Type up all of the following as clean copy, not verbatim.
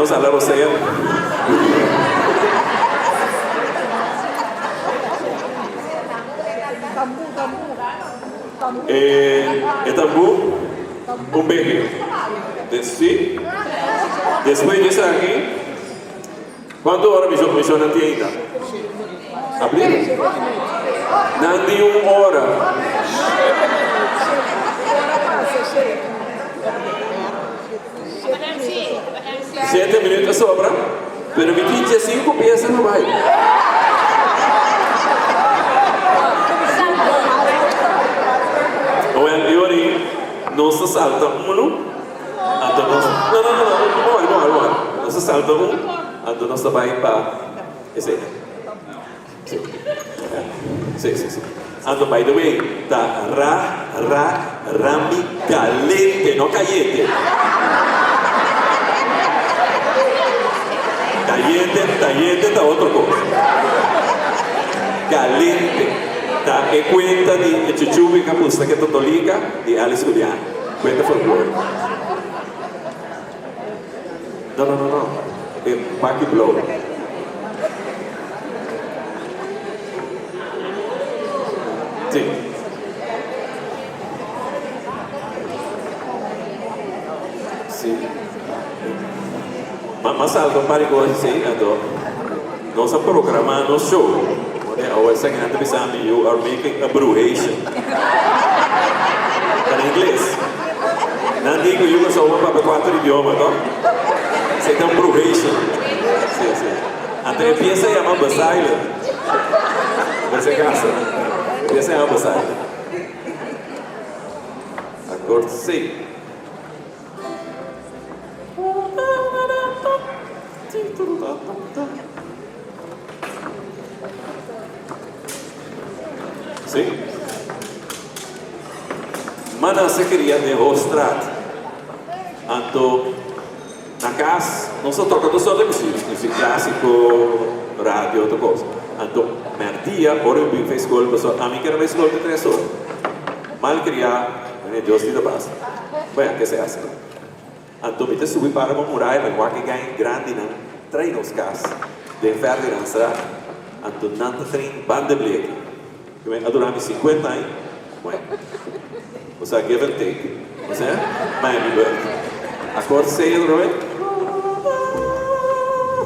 menos sala rosea. Tambu, un beje. Sí. Después de eso aquí, ¿cuántas horas me son aquí ainda? ¿Abrir? Nandi una hora. 7 minutos sobra, pero me quince 5 piezas no vai. Well, Yori, não se salta um, então não se salta um, então não se vai para esse. Sim. Então, by the way, tá rami caliente, não caliente. Caliente está otra cosa. Caliente. Está en cuenta de Chuchubi Capusta que Totolica de Alice Julián. Cuenta por favor. No. El Paki Blow. Sí. Sí. Mas algo para coisa assim, nós programamos no show. Ou essa grande visão, you are making a brewation. Em inglês. Não digo eu só vou para 4 idiomas, não? Você tem um brewation. Sim. Então empieza a chamar Basilon. Você casa. Empieza a chamar Basilon. Acordo, sim. Sim? Mas você queria demonstrar. Então, na casa, não se toca só de música clássico, rádio, outra coisa. Então, merdia, ora eu fiz escola, a mim que era uma escola de 3 horas. Mal criar, Deus te dá paz. Bem, que se hace? Então, me subi para uma muralha, mas que ganha grande, não? Treina os carros, de ferro de lançar. Então, não tem banda bleque. Durante 50 anos, você give and take. Você é? Miami Bird. Acorde cedo, não é?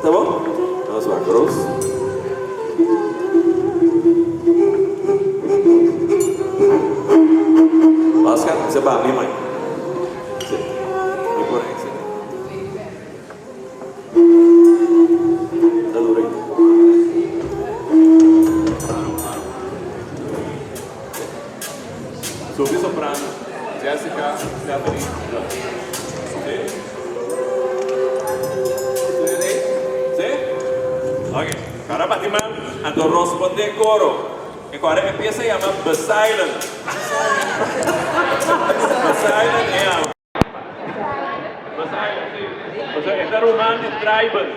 Tá bom? Nós vamos grosso. Oscar, você vai abrir, mãe. Sim. E por aí, sim. Tá duro aí. Subi soprano, Jessica, Stephanie. Sim? Ok. Agora batimos, então responde coro. Agora empieza a chamar Basilon. Basilon é algo. Basilon, sim. Ou seja, é romano de tribal.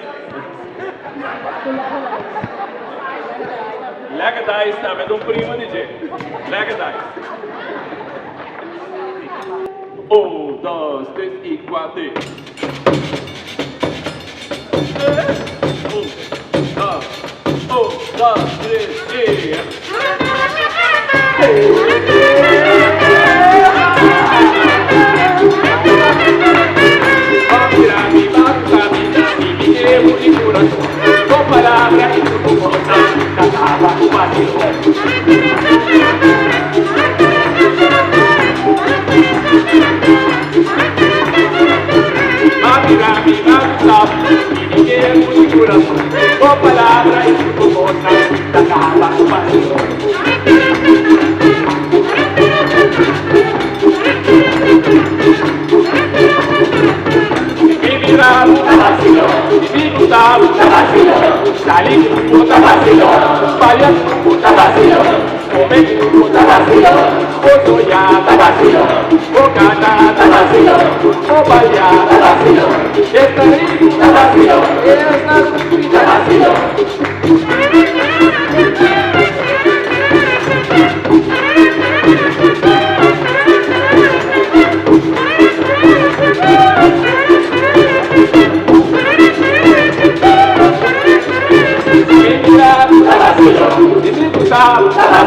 Lega está, mas um primo de jeito. Lega 1, 2, 3 e 4. 1, 2, 3 e... Com palavras e tudo voltando, cantava o Basilon. Com palavras e tudo voltando, cantava o Basilon. Basilon, Basilon, salir puta Basilon, bailar puta Basilon, comer puta Basilon, soñar Basilon, cantar Basilon, bailar Basilon, estar puta Basilon, estar puta Basilon. Ciao!